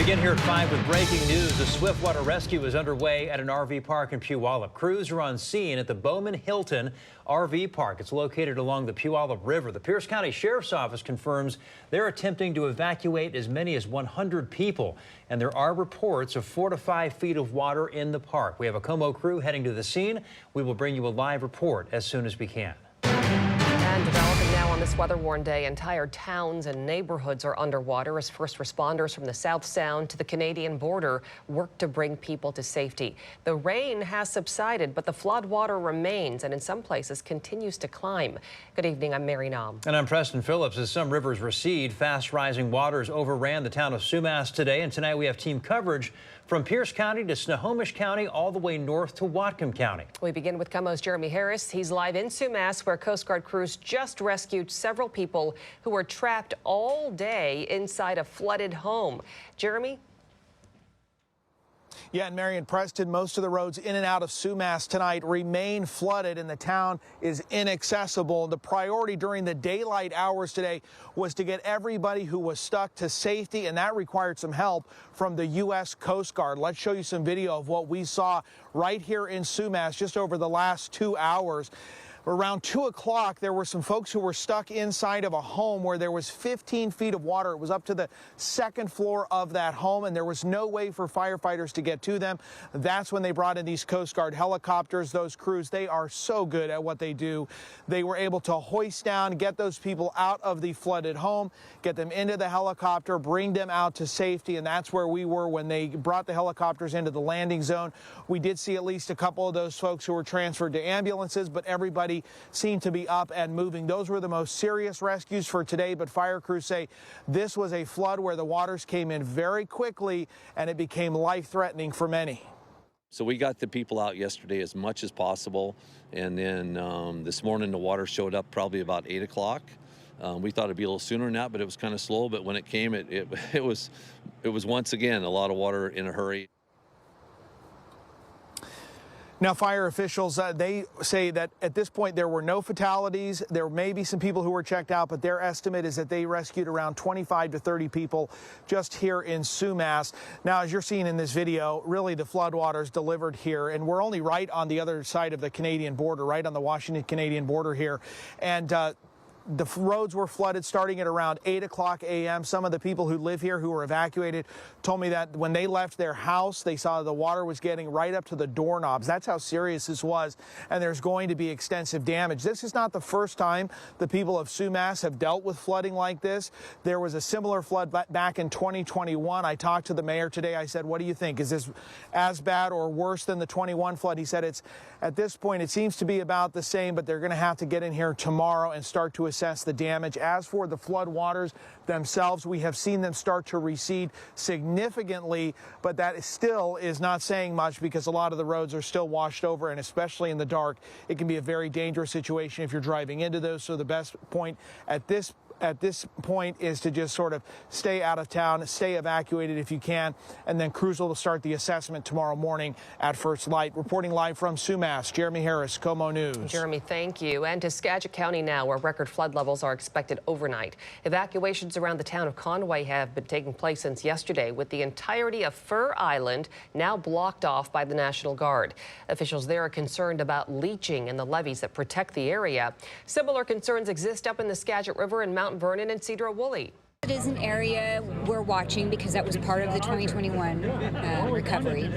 Begin here at 5 with breaking news. The Swiftwater rescue is underway at an RV park in Puyallup. Crews are on scene at the Bowman Hilton RV park. It's located along the Puyallup River. The Pierce County Sheriff's Office confirms they're attempting to evacuate as many as 100 people, and there are reports of 4 to 5 feet of water in the park. We have a KOMO crew heading to the scene. We will bring you a live report as soon as we can. And developing now on this weather-worn day, entire towns and neighborhoods are underwater as first responders from the South Sound to the Canadian border work to bring people to safety. The rain has subsided, but the flood water remains and in some places continues to climb. Good evening, I'm Mary Nam. And I'm Preston Phillips. As some rivers recede, fast rising waters overran the town of Sumas today, and tonight we have team coverage from Pierce County to Snohomish County, all the way north to Whatcom County. We begin with KOMO's Jeremy Harris. He's live in Sumas, where Coast Guard crews just rescued several people who were trapped all day inside a flooded home. Jeremy? Yeah, and Mary and Preston, most of the roads in and out of Sumas tonight remain flooded and the town is inaccessible. The priority during the daylight hours today was to get everybody who was stuck to safety, and that required some help from the U.S. Coast Guard. Let's show you some video of what we saw right here in Sumas just over the last 2 hours. Around 2 o'clock, there were some folks who were stuck inside of a home where there was 15 feet of water. It was up to the second floor of that home, and there was no way for firefighters to get to them. That's when they brought in these Coast Guard helicopters. Those crews, they are so good at what they do. They were able to hoist down, get those people out of the flooded home, get them into the helicopter, bring them out to safety, and that's where we were when they brought the helicopters into the landing zone. We did see at least a couple of those folks who were transferred to ambulances, but everybody seemed to be up and moving. Those were the most serious rescues for today, but fire crews say this was a flood where the waters came in very quickly and it became life-threatening for many. So we got the people out yesterday as much as possible, and then this morning the water showed up probably about 8 o'clock. We thought it'd be a little sooner than that, but it was kind of slow. But when it came, it was once again a lot of water in a hurry. Now, fire officials, they say that at this point there were no fatalities. There may be some people who were checked out, but their estimate is that they rescued around 25 to 30 people just here in Sumas. Now, as you're seeing in this video, really the floodwaters delivered here, and we're only right on the other side of the Canadian border, right on the Washington-Canadian border here. And the roads were flooded starting at around 8 o'clock a.m. Some of the people who live here who were evacuated told me that when they left their house, they saw the water was getting right up to the doorknobs. That's how serious this was, and there's going to be extensive damage. This is not the first time the people of Sumas have dealt with flooding like this. There was a similar flood back in 2021. I talked to the mayor today. I said, what do you think? Is this as bad or worse than the 21 flood? He said it's at this point, it seems to be about the same, but they're going to have to get in here tomorrow and start to assess the damage. As for the flood waters themselves, we have seen them start to recede significantly, but that still is not saying much because a lot of the roads are still washed over, and especially in the dark, it can be a very dangerous situation if you're driving into those. So the best point at this point is to just sort of stay out of town, stay evacuated if you can, and then crews will start the assessment tomorrow morning at first light. Reporting live from Sumas, Jeremy Harris, KOMO News. Jeremy, thank you. And to Skagit County now, where record flood levels are expected overnight. Evacuations around the town of Conway have been taking place since yesterday, with the entirety of Fur Island now blocked off by the National Guard. Officials there are concerned about leaching in the levees that protect the area. Similar concerns exist up in the Skagit River and Mount Vernon and Cedar Woolly. It is an area we're watching because that was part of the 2021 recovery.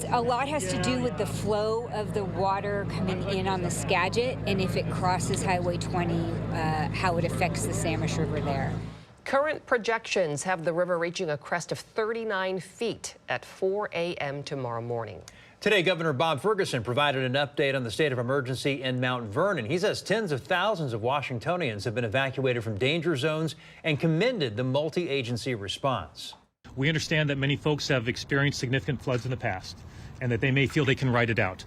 A lot has to do with the flow of the water coming in on the Skagit, and if it crosses Highway 20, how it affects the Samish River there. Current projections have the river reaching a crest of 39 feet at 4 a.m. tomorrow morning. Today, Governor Bob Ferguson provided an update on the state of emergency in Mount Vernon. He says tens of thousands of Washingtonians have been evacuated from danger zones and commended the multi-agency response. We understand that many folks have experienced significant floods in the past and that they may feel they can ride it out.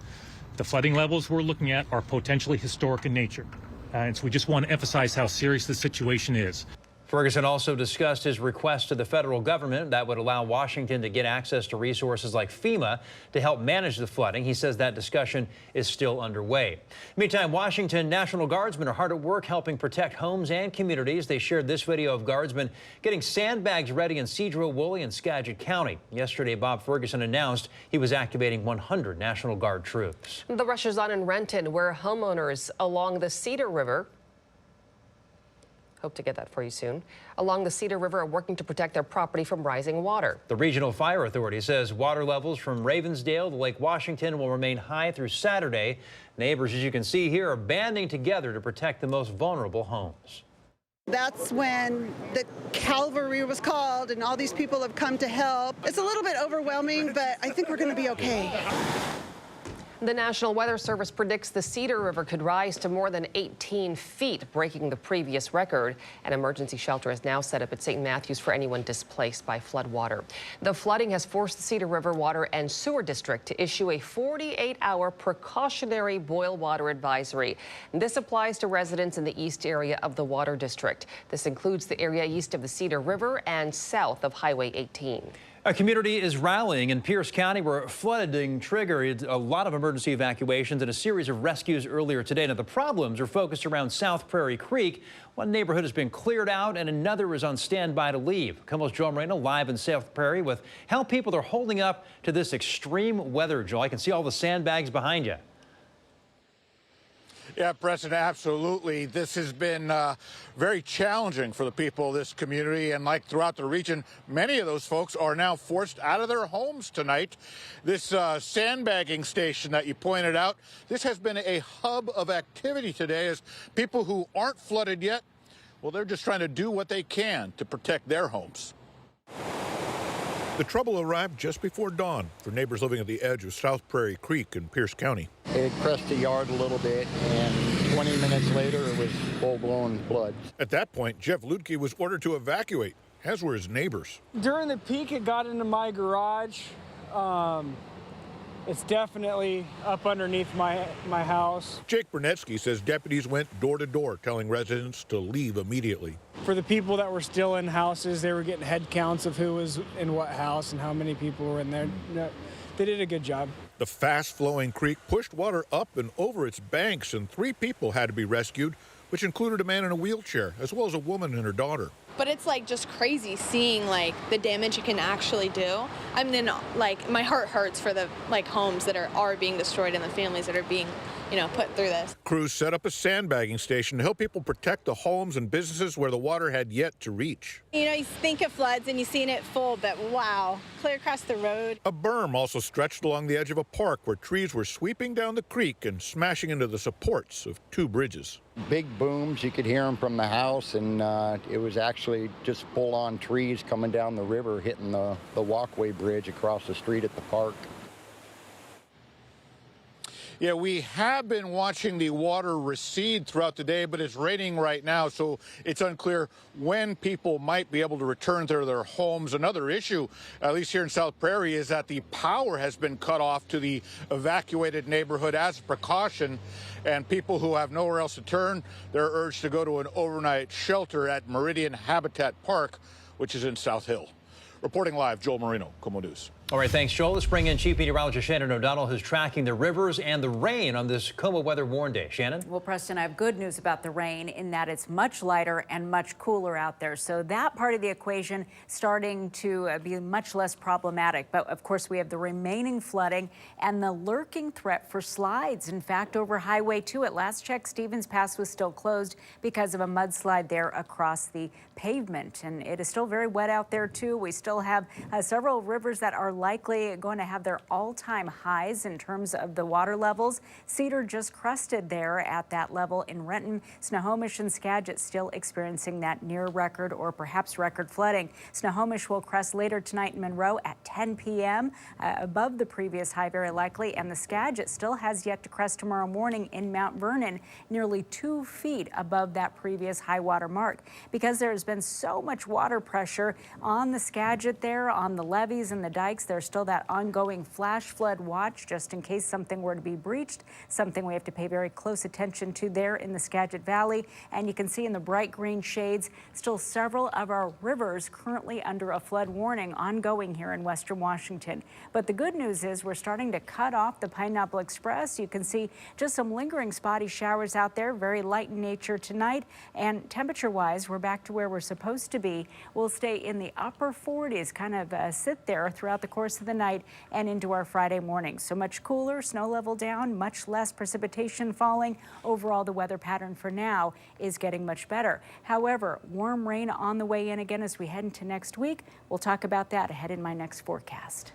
The flooding levels we're looking at are potentially historic in nature, and so we just want to emphasize how serious the situation is. Ferguson also discussed his request to the federal government that would allow Washington to get access to resources like FEMA to help manage the flooding. He says that discussion is still underway. Meantime, Washington National Guardsmen are hard at work helping protect homes and communities. They shared this video of Guardsmen getting sandbags ready in Cedar River and Skagit County. Yesterday, Bob Ferguson announced he was activating 100 National Guard troops. The rush is on in Renton, where homeowners along the Cedar River, hope to get that for you soon, along the Cedar River are working to protect their property from rising water. The Regional Fire Authority says water levels from Ravensdale to Lake Washington will remain high through Saturday. Neighbors, as you can see here, are banding together to protect the most vulnerable homes. That's when the cavalry was called and all these people have come to help. It's a little bit overwhelming, but I think we're going to be okay. The National Weather Service predicts the Cedar River could rise to more than 18 feet, breaking the previous record. An emergency shelter is now set up at St. Matthews for anyone displaced by floodwater. The flooding has forced the Cedar River Water and Sewer District to issue a 48-hour precautionary boil water advisory. This applies to residents in the east area of the Water District. This includes the area east of the Cedar River and south of Highway 18. A community is rallying in Pierce County where flooding triggered a lot of emergency evacuations and a series of rescues earlier today. Now, the problems are focused around South Prairie Creek. One neighborhood has been cleared out and another is on standby to leave. KOMO's Joel Moreno live in South Prairie with how people are holding up to this extreme weather. Joel, I can see all the sandbags behind you. Yeah, President, absolutely. This has been very challenging for the people of this community, and like throughout the region, many of those folks are now forced out of their homes tonight. This sandbagging station that you pointed out, this has been a hub of activity today as people who aren't flooded yet, well, they're just trying to do what they can to protect their homes. The trouble arrived just before dawn for neighbors living at the edge of South Prairie Creek in Pierce County. It pressed the yard a little bit, and 20 minutes later, it was full-blown flood. At that point, Jeff Ludke was ordered to evacuate, as were his neighbors. During the peak, it got into my garage. It's definitely up underneath my house. Jake Burnetsky says deputies went door to door telling residents to leave immediately. For the people that were still in houses, they were getting head counts of who was in what house and how many people were in there. They did a good job. The fast-flowing creek pushed water up and over its banks, and 3 people had to be rescued, which included a man in a wheelchair, as well as a woman and her daughter. But it's like just crazy seeing like the damage it can actually do. I mean, like my heart hurts for the homes that are being destroyed and the families that are being, put through this. Crews set up a sandbagging station to help people protect the homes and businesses where the water had yet to reach. You think of floods and you've seen it full, but wow, clear across the road. A berm also stretched along the edge of a park where trees were sweeping down the creek and smashing into the supports of 2 bridges. Big booms, you could hear them from the house, and it was actually just full-on trees coming down the river, hitting the walkway bridge across the street at the park. Yeah, we have been watching the water recede throughout the day, but it's raining right now, so it's unclear when people might be able to return to their homes. Another issue, at least here in South Prairie, is that the power has been cut off to the evacuated neighborhood as a precaution, and people who have nowhere else to turn, they're urged to go to an overnight shelter at Meridian Habitat Park, which is in South Hill. Reporting live, Joel Moreno, KOMO News. All right, thanks, Joel. Let's bring in Chief Meteorologist Shannon O'Donnell, who's tracking the rivers and the rain on this KOMO Weather Warn Day. Shannon? Well, Preston, I have good news about the rain in that it's much lighter and much cooler out there. So that part of the equation starting to be much less problematic. But of course, we have the remaining flooding and the lurking threat for slides. In fact, over Highway 2 at last check, Stevens Pass was still closed because of a mudslide there across the pavement. And it is still very wet out there, too. We still have several rivers that are likely going to have their all-time highs in terms of the water levels. Cedar just crested there at that level in Renton. Snohomish and Skagit still experiencing that near record or perhaps record flooding. Snohomish will crest later tonight in Monroe at 10 p.m. Above the previous high very likely, and the Skagit still has yet to crest tomorrow morning in Mount Vernon, nearly 2 feet above that previous high water mark. Because there has been so much water pressure on the Skagit there, on the levees and the dikes, There's still that ongoing flash flood watch just in case something were to be breached, something we have to pay very close attention to there in the Skagit Valley. And you can see in the bright green shades, still several of our rivers currently under a flood warning ongoing here in western Washington. But the good news is we're starting to cut off the Pineapple Express. You can see just some lingering spotty showers out there, very light in nature tonight. And temperature-wise, we're back to where we're supposed to be. We'll stay in the upper 40s, kind of sit there throughout the course of the night and into our Friday morning. So much cooler, snow level down, much less precipitation falling. Overall, the weather pattern for now is getting much better. However, warm rain on the way in again as we head into next week. We'll talk about that ahead in my next forecast.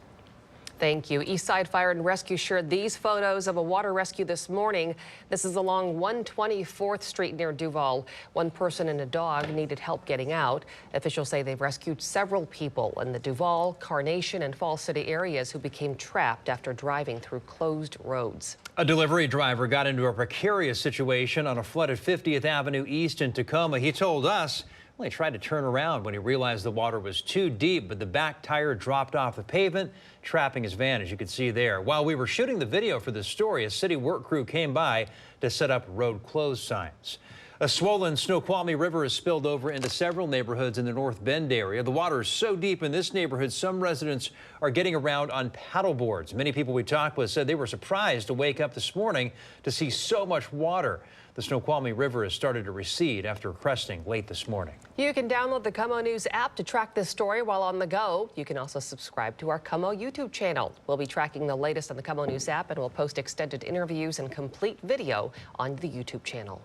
Thank you. Eastside Fire and Rescue shared these photos of a water rescue this morning. This is along 124th Street near Duval. One person and a dog needed help getting out. Officials say they've rescued several people in the Duval, Carnation, and Falls City areas who became trapped after driving through closed roads. A delivery driver got into a precarious situation on a flooded 50th Avenue East in Tacoma. He told us he tried to turn around when he realized the water was too deep, but the back tire dropped off the pavement, trapping his van, as you can see there. While we were shooting the video for this story, a city work crew came by to set up road closed signs. A swollen Snoqualmie River has spilled over into several neighborhoods in the North Bend area. The water is so deep in this neighborhood, some residents are getting around on paddle boards. Many people we talked with said they were surprised to wake up this morning to see so much water. The Snoqualmie River has started to recede after cresting late this morning. You can download the KOMO News app to track this story while on the go. You can also subscribe to our KOMO YouTube channel. We'll be tracking the latest on the KOMO News app, and we'll post extended interviews and complete video on the YouTube channel.